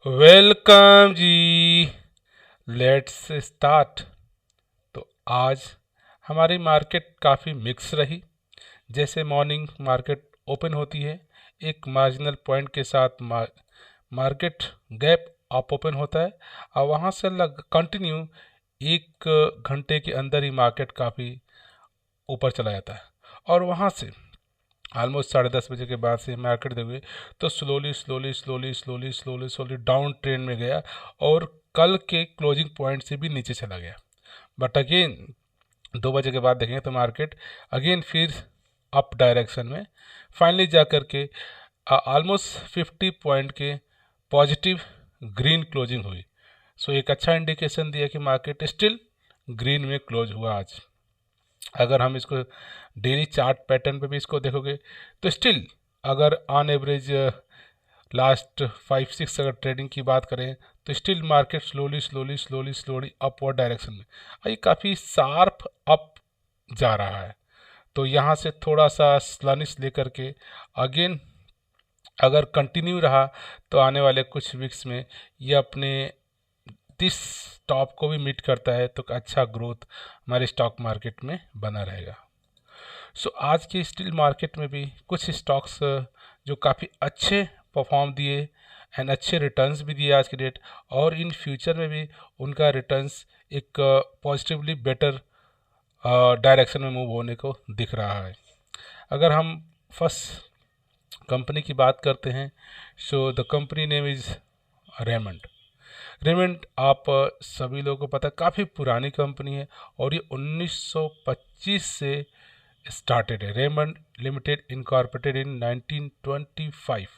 Welcome ji. Let's start. तो आज हमारी मार्केट काफ़ी मिक्स रही। जैसे मॉर्निंग मार्केट ओपन होती है, एक मार्जिनल पॉइंट के साथ मार्केट गैप अप ओपन होता है और वहाँ से लग कंटिन्यू एक घंटे के अंदर ही मार्केट काफ़ी ऊपर चला जाता है। और वहाँ से ऑलमोस्ट 10:30 बजे के बाद से मार्केट देखोगे तो slowly slowly slowly slowly slowly slowly down trend में गया और कल के क्लोजिंग पॉइंट से भी नीचे चला गया। बट अगेन 2 बजे के बाद देखेंगे तो मार्केट अगेन फिर अप डायरेक्शन में फाइनली जा कर के ऑलमोस्ट 50 पॉइंट के पॉजिटिव ग्रीन क्लोजिंग हुई। सो एक अच्छा इंडिकेशन दिया कि मार्केट स्टिल ग्रीन में क्लोज हुआ आज। अगर हम इसको डेली चार्ट पैटर्न पे भी इसको देखोगे तो स्टिल अगर ऑन एवरेज लास्ट 5-6 अगर ट्रेडिंग की बात करें तो still market slowly slowly slowly slowly upward direction में ये काफ़ी शार्प अप जा रहा है। तो यहाँ से थोड़ा सा स्लनिश लेकर के अगेन अगर कंटिन्यू रहा तो आने वाले कुछ वीक्स में ये अपने दिस टॉप को भी मीट करता है तो अच्छा ग्रोथ हमारे स्टॉक मार्केट में बना रहेगा। सो आज के स्टील मार्केट में भी कुछ स्टॉक्स जो काफ़ी अच्छे परफॉर्म दिए एंड अच्छे रिटर्न्स भी दिए आज की डेट, और इन फ्यूचर में भी उनका रिटर्न्स एक पॉजिटिवली बेटर डायरेक्शन में मूव होने को दिख रहा है। अगर हम फर्स्ट कंपनी की बात करते हैं, so the company name is Raymond. Raymond आप सभी लोगों को पता है काफ़ी पुरानी कंपनी है और ये 1925 से स्टार्टेड है। रेमंड लिमिटेड इनकॉर्पोरेटेड इन 1925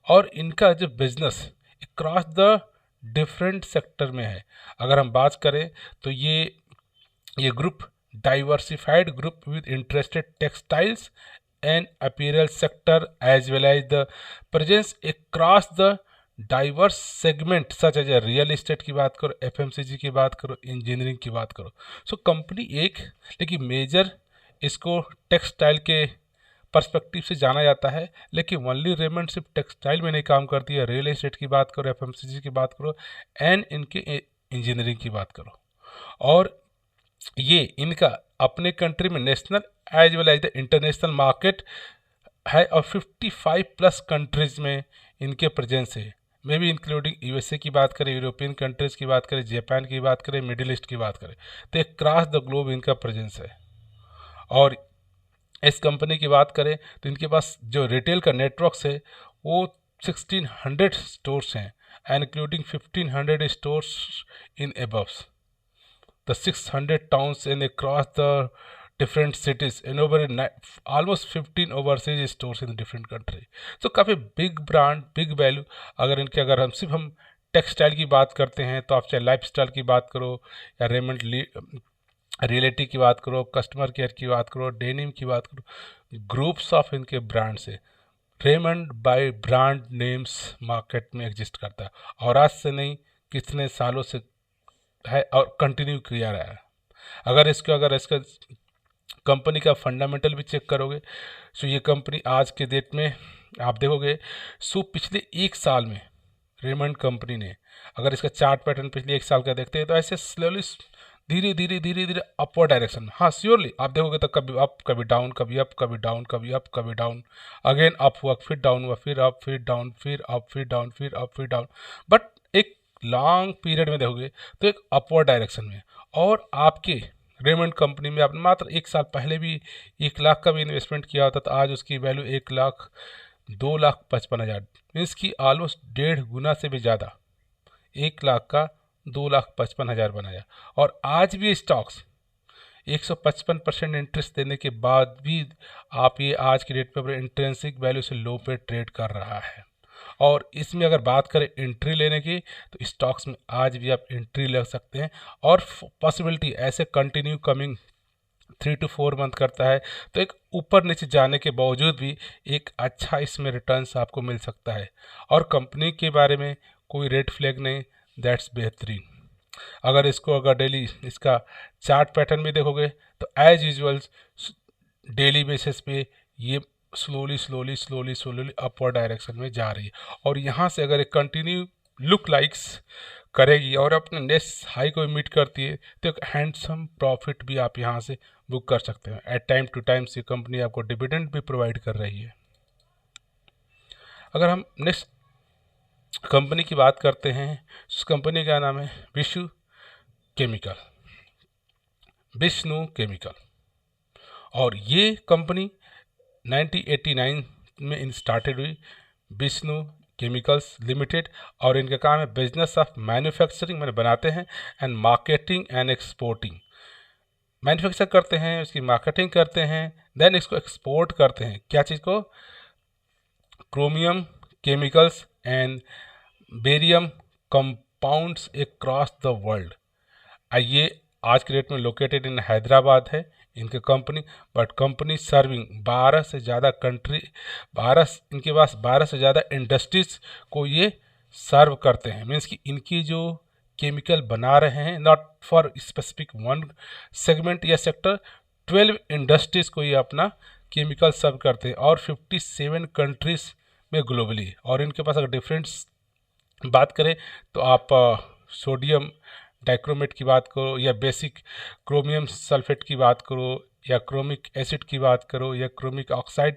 और इनका जो business cross the different sector में है। अगर हम बात करें तो ये group diversified group with interested textiles and apparel sector as well as the presence across the diverse segment such as real estate की बात करो, एफएमसीजी की बात करो, इंजीनियरिंग की बात करो। सो कंपनी एक, लेकिन मेजर इसको टेक्सटाइल के पर्सपेक्टिव से जाना जाता है, लेकिन ओनली रेमंड सिर्फ टेक्सटाइल में नहीं काम करती है। रियल एस्टेट की बात करो, एफएमसीजी की बात करो एंड इनके इंजीनियरिंग की बात करो। और ये इनका अपने कंट्री में national as well as the international market है और 55+ कंट्रीज में इनके प्रेजेंस है। मे बी इंक्लूडिंग यूएसए की बात करें, यूरोपियन कंट्रीज़ की बात करें, जापान की बात करें, मिडिल ईस्ट की बात करें, तो एक क्रॉस द ग्लोब इनका प्रेजेंस है। और इस कंपनी की बात करें तो इनके पास जो रिटेल का नेटवर्क है वो 1600 स्टोर्स हैं and including 1500 stores in above the 600 towns and across the different cities and over almost 15 overseas stores in different country। तो काफ़ी बिग ब्रांड, बिग वैल्यू। अगर हम सिर्फ टेक्सटाइल की बात करते हैं तो आप चाहे लाइफ स्टाइल की बात करो या रेमंड रियलिटी की बात करो, कस्टमर केयर की बात करो, डेनिम की बात करो, ग्रुप्स ऑफ इनके ब्रांड से Raymond by brand names market में एग्जिस्ट करता है और आज से नहीं कितने सालों से है और कंटिन्यू किया रहा है। अगर इसका कंपनी का फंडामेंटल भी चेक करोगे तो ये कंपनी आज के डेट में आप देखोगे सो पिछले एक साल में रेमंड कंपनी ने, अगर इसका चार्ट पैटर्न पिछले एक साल का देखते हैं तो ऐसे स्लोली धीरे धीरे धीरे धीरे अपवर्ड डायरेक्शन में, हाँ श्योरली आप देखोगे तो कभी अप कभी डाउन, कभी अप कभी डाउन, कभी अप कभी डाउन, अगेन अप हुआ फिर डाउन हुआ, फिर अप फिर डाउन, फिर अप फिर डाउन, फिर अप फिर डाउन, बट एक लॉन्ग पीरियड में देखोगे तो एक अपवर्ड डायरेक्शन में। और आपके रेमंड कंपनी में आपने मात्र एक साल पहले भी 1 लाख का भी इन्वेस्टमेंट किया होता तो आज उसकी वैल्यू 1,02,55,000 मीन्स की ऑलमोस्ट 1.5 गुना से भी ज़्यादा, 1 लाख का 2,55,000 बनाया। और आज भी स्टॉक्स 155% इंटरेस्ट देने के बाद भी आप ये आज की डेट पे अपने इंट्रेंसिक वैल्यू से लो पे ट्रेड कर रहा है। और इसमें अगर बात करें एंट्री लेने की तो स्टॉक्स में आज भी आप एंट्री ले सकते हैं और पॉसिबिलिटी ऐसे कंटिन्यू कमिंग 3 to 4 मंथ करता है तो एक ऊपर नीचे जाने के बावजूद भी एक अच्छा इसमें रिटर्न्स आपको मिल सकता है। और कंपनी के बारे में कोई रेड फ्लैग नहीं, दैट्स बेहतरीन। अगर डेली इसका चार्ट पैटर्न भी देखोगे तो एज यूजुअल डेली बेसिस पे ये slowly slowly slowly slowly upward direction में जा रही है और यहाँ से अगर एक कंटिन्यू लुक लाइक्स करेगी और अपने नेक्स्ट हाई को मीट करती है तो एक हैंडसम प्रॉफिट भी आप यहाँ से बुक कर सकते हैं। एट टाइम टू टाइम ये कंपनी आपको डिविडेंड भी प्रोवाइड कर रही है। अगर हम नेक्स्ट कंपनी की बात करते हैं, उस कंपनी का नाम है विष्णु केमिकल, विष्णु केमिकल। और ये कंपनी 1989 में स्टार्टेड हुई, विष्णु केमिकल्स लिमिटेड। और इनका काम है बिजनेस ऑफ मैन्युफैक्चरिंग, मैंने बनाते हैं, and marketing and exporting. Manufacture करते हैं, उसकी मार्केटिंग करते हैं, देन इसको एक्सपोर्ट करते हैं। क्या चीज़ को? Chromium chemicals and barium compounds across the world. ये आज के डेट में लोकेटेड इन हैदराबाद है इनके कंपनी, बट कंपनी सर्विंग 12 से ज़्यादा कंट्री, इनके पास 12 से ज़्यादा इंडस्ट्रीज को ये सर्व करते हैं। मीन्स कि इनकी जो केमिकल बना रहे हैं, not for specific one segment या सेक्टर, 12 इंडस्ट्रीज को ये अपना केमिकल सर्व करते हैं और 57 कंट्रीज में ग्लोबली। और इनके पास अगर डिफरेंस बात करें तो आप सोडियम डाइक्रोमेट की बात करो, या बेसिक क्रोमियम सल्फेट की बात करो, या क्रोमिक एसिड की बात करो, या क्रोमिक ऑक्साइड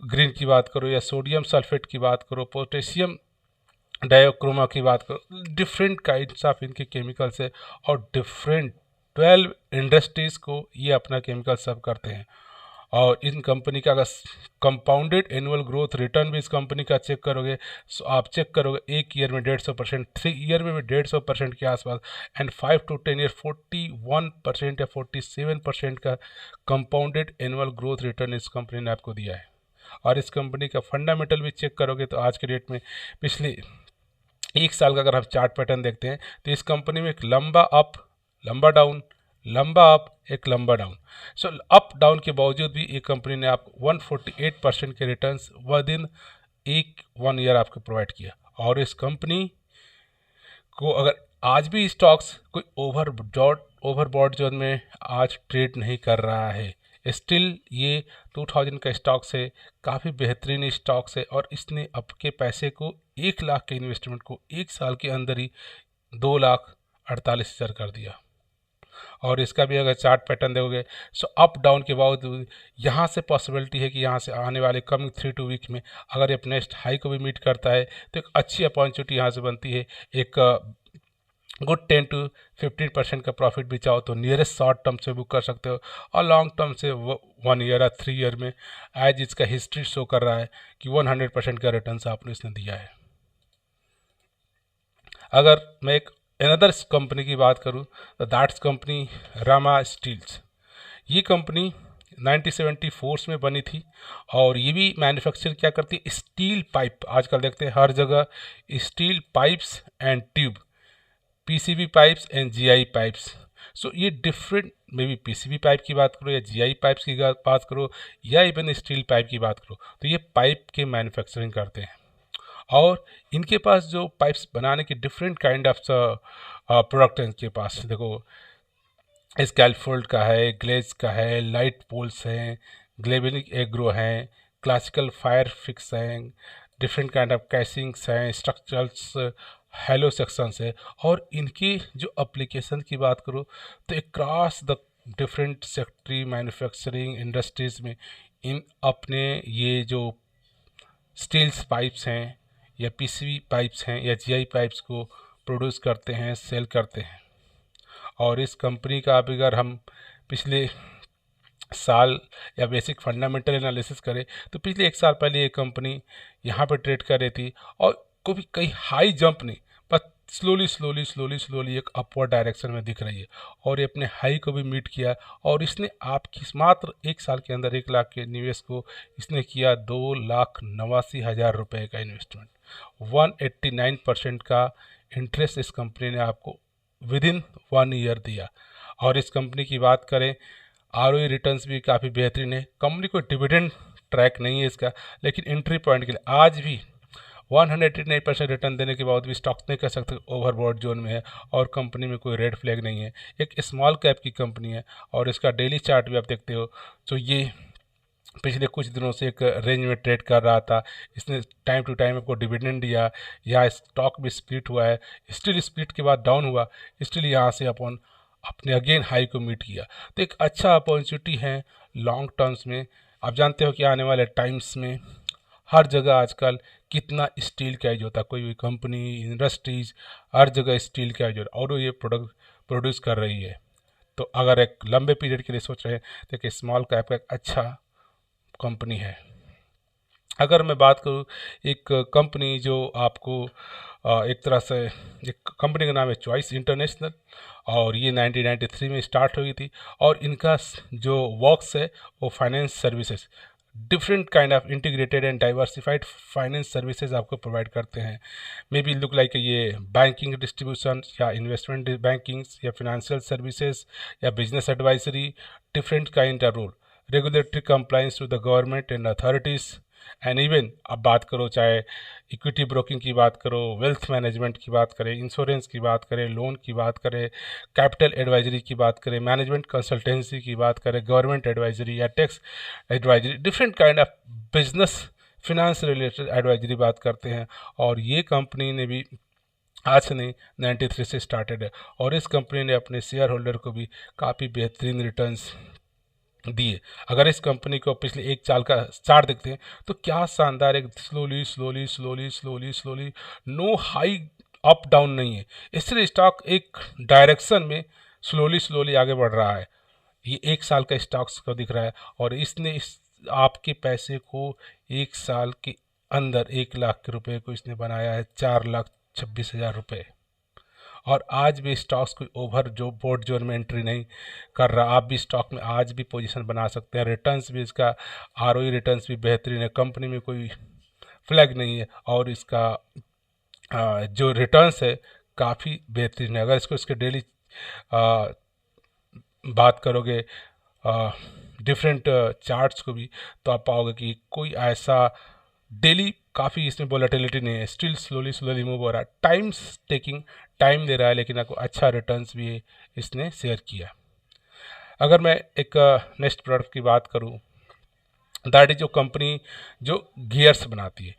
ग्रीन की बात करो, या सोडियम सल्फेट की बात करो, पोटेशियम डायोक्रोमा की बात करो, डिफरेंट काइंड्स ऑफ इनके केमिकल्स है और डिफरेंट 12 इंडस्ट्रीज़ को ये अपना केमिकल सर्व करते हैं। और इन कंपनी का अगर कंपाउंडेड एनुअल ग्रोथ रिटर्न भी इस कंपनी का चेक करोगे, तो आप चेक करोगे 1 ईयर में 150%, 3 ईयर में भी 150% के आसपास, एंड 5 to 10 ईयर 41% या 47% का कंपाउंडेड एनुअल ग्रोथ रिटर्न इस कंपनी ने आपको दिया है। और इस कंपनी का फंडामेंटल भी चेक करोगे तो आज के डेट में पिछले 1 साल का अगर आप चार्ट पैटर्न देखते हैं तो इस कंपनी में एक लंबा अप, लंबा डाउन, लंबा अप, एक लंबा डाउन। सो अप डाउन के बावजूद भी ये कंपनी ने आप 148% के रिटर्न्स विद इन 1 ईयर आपको प्रोवाइड किया। और इस कंपनी को अगर आज भी स्टॉक्स कोई ओवरबॉट जोन में आज ट्रेड नहीं कर रहा है, स्टिल ये 2000 का स्टॉक्स है, काफ़ी बेहतरीन स्टॉक्स है। और इसने आपके पैसे को 1 लाख के इन्वेस्टमेंट को 1 साल के अंदर ही 2,48,000 कर दिया। और इसका भी अगर चार्ट पैटर्न देखोगे, सो अप डाउन के बावजूद यहाँ से पॉसिबिलिटी है कि यहाँ से आने वाले कमिंग 3-2 वीक में अगर ये नेक्स्ट हाई को भी मीट करता है तो एक अच्छी अपॉर्चुनिटी यहाँ से बनती है। एक गुड 10 to 15% का प्रॉफिट भी चाहो तो नियरेस्ट शॉर्ट टर्म से बुक कर सकते हो, और लॉन्ग टर्म से 1 ईयर या 3 ईयर में एज इसका हिस्ट्री शो कर रहा है कि 100% का रिटर्न आपने इसने दिया है। अगर मैं एक अनदर कंपनी की बात करूं तो दैट्स कंपनी रामा स्टील्स। ये कंपनी 1974 में बनी थी और ये भी मैन्युफैक्चर क्या करती है? Steel pipe. आजकल देखते हैं हर जगह steel pipes and tube, PCB pipes and GI pipes. So ये different, may be PCB pipe की बात करो या जीआई पाइप्स की बात करो या इवन स्टील पाइप की बात करो, तो ये पाइप के मैन्युफैक्चरिंग करते हैं। और इनके पास जो पाइप्स बनाने के डिफरेंट काइंड ऑफ प्रोडक्ट हैं इनके पास। देखो, स्कैलफोल्ड का है, ग्लेज का है, लाइट पोल्स हैं, ग्लेबलिक एग्रो हैं, क्लासिकल फायर फिक्स हैं, डिफरेंट काइंड ऑफ कैसिंग्स हैं, स्ट्रक्चरल्स, हेलो सेक्शंस है। और इनकी जो एप्लीकेशन की बात करो तो across the different secretary manufacturing industries में इन अपने ये जो स्टील्स पाइप्स हैं या पीसीबी पाइप्स हैं या जीआई पाइप्स को प्रोड्यूस करते हैं, सेल करते हैं। और इस कंपनी का अगर हम पिछले साल या बेसिक फंडामेंटल एनालिसिस करें तो पिछले 1 साल पहले ये कंपनी यहाँ पे ट्रेड कर रही थी और कोई कहीं हाई जंप नहीं, बस स्लोली एक अपवर्ड डायरेक्शन में दिख रही है। और ये अपने हाई को भी मीट किया और इसने आपकी मात्र 1 साल के अंदर 1 लाख के निवेश को इसने किया 2,89,000 रुपये का इन्वेस्टमेंट। 189% का इंटरेस्ट इस कंपनी ने आपको विद इन 1 ईयर दिया। और इस कंपनी की बात करें, आरओई रिटर्न्स भी काफ़ी बेहतरीन है। कंपनी को डिविडेंड ट्रैक नहीं है इसका, लेकिन एंट्री पॉइंट के लिए आज भी 189% रिटर्न देने के बाद भी स्टॉक्स नहीं कर सकते ओवरबॉट जोन में है और कंपनी में कोई रेड फ्लैग नहीं है। एक स्मॉल कैप की कंपनी है और इसका डेली चार्ट भी आप देखते हो तो ये पिछले कुछ दिनों से एक रेंज में ट्रेड कर रहा था, इसने टाइम टू टाइम आपको डिविडेंड दिया, या स्टॉक भी स्प्लिट हुआ है, स्टिल स्प्लिट के बाद डाउन हुआ, स्टिल यहाँ से अपन अपने अगेन हाई को मीट किया। तो एक अच्छा अपॉर्चुनिटी है लॉन्ग टर्म्स में। आप जानते हो कि आने वाले टाइम्स में हर जगह आजकल कितना स्टील का यूज होता है, कोई भी कंपनी, इंडस्ट्रीज, हर जगह स्टील का यूज होता है, और ये प्रोडक्ट प्रोड्यूस कर रही है। तो अगर एक लंबे पीरियड के लिए सोच रहे हैं तो एक स्मॉल कैप का एक अच्छा कंपनी है। अगर मैं बात करूँ एक कंपनी जो आपको एक तरह से, एक कंपनी का नाम है चॉइस इंटरनेशनल, और ये 1993 में स्टार्ट हुई थी, और इनका जो वर्क्स है वो finance services, different kind of integrated and diversified finance services आपको प्रोवाइड करते हैं। मे बी लुक लाइक ये बैंकिंग डिस्ट्रीब्यूशन, या इन्वेस्टमेंट बैंकिंग, या फिनेंशियल सर्विसेज, या business advisory, different kind of role, regulatory compliance to the government and authorities, and even अब बात करो चाहे इक्विटी ब्रोकिंग की बात करो, वेल्थ मैनेजमेंट की बात करें, इंश्योरेंस की बात करें, लोन की बात करें, कैपिटल एडवाइजरी की बात करें, मैनेजमेंट कंसल्टेंसी की बात करें, गवर्नमेंट एडवाइजरी या tax advisory, different kind of business finance related advisory बात करते हैं। और ये कंपनी ने भी आज से नहीं, 93 से स्टार्टेड है, और इस कंपनी ने अपने शेयर होल्डर को भी काफ़ी बेहतरीन रिटर्न्स दिए। अगर इस कंपनी को पिछले एक साल का चार्ट देखते हैं तो क्या शानदार, एक slowly slowly slowly slowly slowly, no high up down नहीं है, इसलिए स्टॉक एक डायरेक्शन में स्लोली स्लोली आगे बढ़ रहा है। ये एक साल का स्टॉक्स को दिख रहा है, और इसने इस आपके पैसे को एक साल के अंदर 1 लाख के रुपए को इसने बनाया है 4,26,000 रुपये। और आज भी स्टॉक्स कोई ओवर जो बोर्ड जोन में एंट्री नहीं कर रहा, आप भी स्टॉक में आज भी पोजीशन बना सकते हैं। रिटर्न्स भी इसका, आरओई रिटर्न्स भी बेहतरीन है, कंपनी में कोई फ्लैग नहीं है, और इसका जो रिटर्न्स है काफ़ी बेहतरीन है। अगर इसको इसके डेली बात करोगे डिफरेंट चार्ट्स को भी, तो आप पाओगे कि कोई ऐसा डेली काफ़ी इसमें वोलेटिलिटी नहीं है, स्टिल स्लोली स्लोली मूव हो रहा है, टाइम्स टेकिंग टाइम दे रहा है, लेकिन आपको अच्छा रिटर्न्स भी इसने शेयर किया। अगर मैं एक नेक्स्ट प्रोडक्ट की बात करूं, दैट इज जो कंपनी जो गियर्स बनाती है,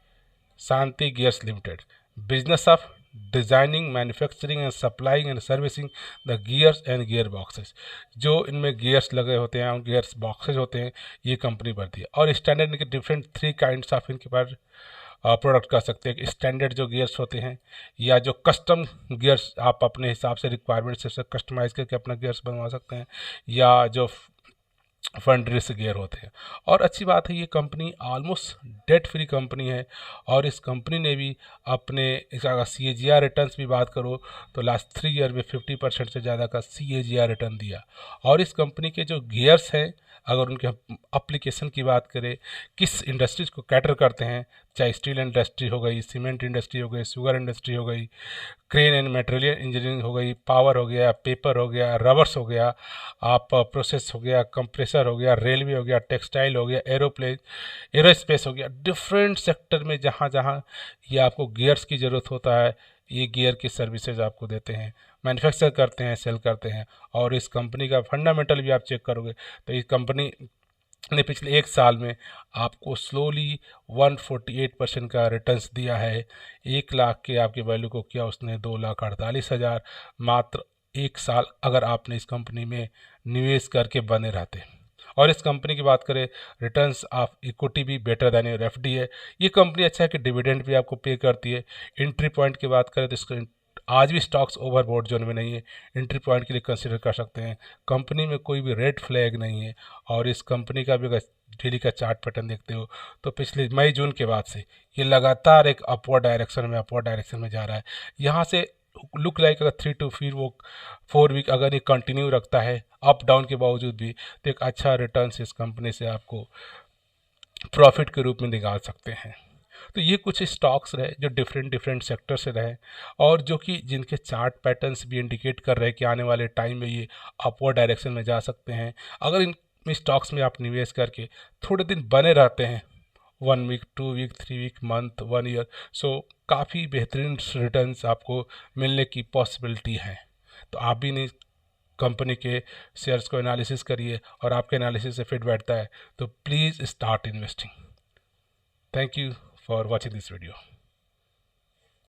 Shanti gears limited, business of designing, manufacturing and supplying and servicing the gears and gear boxes. जो इनमें गियर्स लगे होते हैं और गियर्स बॉक्सेस होते हैं, ये कंपनी बनती है। और स्टैंडर्ड इनके डिफरेंट 3 काइंड्स ऑफ इनके पास प्रोडक्ट कर सकते हैं। स्टैंडर्ड जो गियर्स होते हैं, या जो कस्टम गियर्स आप अपने हिसाब से रिक्वायरमेंट से कस्टमाइज करके अपना गियर्स बनवा सकते हैं, या जो फंड गियर होते हैं। और अच्छी बात है, ये company almost debt free company है, और इस कंपनी ने भी अपने अगर CAGR रिटर्न्स भी बात करो तो लास्ट 3 ईयर में 50% से ज़्यादा का CAGR रिटर्न दिया। और इस कंपनी के जो गियर्स हैं, अगर उनके अप्लीकेशन की बात करें, किस इंडस्ट्रीज को कैटर करते हैं, चाहे स्टील इंडस्ट्री हो गई, सीमेंट इंडस्ट्री हो गई, शुगर इंडस्ट्री हो गई, क्रेन एंड मटेरियल इंजीनियरिंग हो गई, पावर हो गया, पेपर हो गया, रबर्स हो गया, आप प्रोसेस हो गया, कंप्रेसर हो गया, रेलवे हो गया, टेक्सटाइल हो गया, एरोप्लेन एरोस्पेस हो गया, डिफरेंट सेक्टर में जहाँ जहाँ ये आपको गियर्स की ज़रूरत होता है, ये गियर की सर्विसेज आपको देते हैं, मैन्युफैक्चर करते हैं, सेल करते हैं। और इस कंपनी का फंडामेंटल भी आप चेक करोगे तो इस कंपनी ने पिछले एक साल में आपको स्लोली 148% का रिटर्न्स दिया है। 1 लाख के आपके वैल्यू को किया उसने 2,48,000, मात्र एक साल अगर आपने इस कंपनी में निवेश करके बने रहते। और इस कंपनी की बात करें, रिटर्न्स ऑफ इक्विटी भी बेटर देन योर FD है। ये कंपनी अच्छा है कि डिविडेंड भी आपको पे करती है। एंट्री पॉइंट की बात करें तो इसका आज भी स्टॉक्स ओवरबोर्ड जोन में नहीं है, एंट्री पॉइंट के लिए कंसिडर कर सकते हैं। कंपनी में कोई भी रेड फ्लैग नहीं है, और इस कंपनी का भी अगर डेली का चार्ट पैटर्न देखते हो तो पिछले मई जून के बाद से ये लगातार एक अपवर्ड डायरेक्शन में जा रहा है। यहाँ से लुक लाइक अगर 3 to 4 वीक अगर ये कंटिन्यू रखता है अप डाउन के बावजूद भी, तो एक अच्छा रिटर्न इस कंपनी से आपको प्रॉफिट के रूप में निकाल सकते हैं। तो ये कुछ स्टॉक्स रहे जो डिफरेंट डिफरेंट सेक्टर से रहे, और जो कि जिनके चार्ट पैटर्न्स भी इंडिकेट कर रहे हैं कि आने वाले टाइम में ये अपवर्ड डायरेक्शन में जा सकते हैं। अगर इन स्टॉक्स में आप निवेश करके थोड़े दिन बने रहते हैं, 1 week, 2 week, 3 week, month, 1 year, so काफ़ी बेहतरीन रिटर्न्स आपको मिलने की पॉसिबिलिटी है। तो आप भी नहीं कंपनी के शेयर्स को एनालिसिस करिए और आपके एनालिसिस से फिट बैठता है तो please start investing. Thank you for watching this video.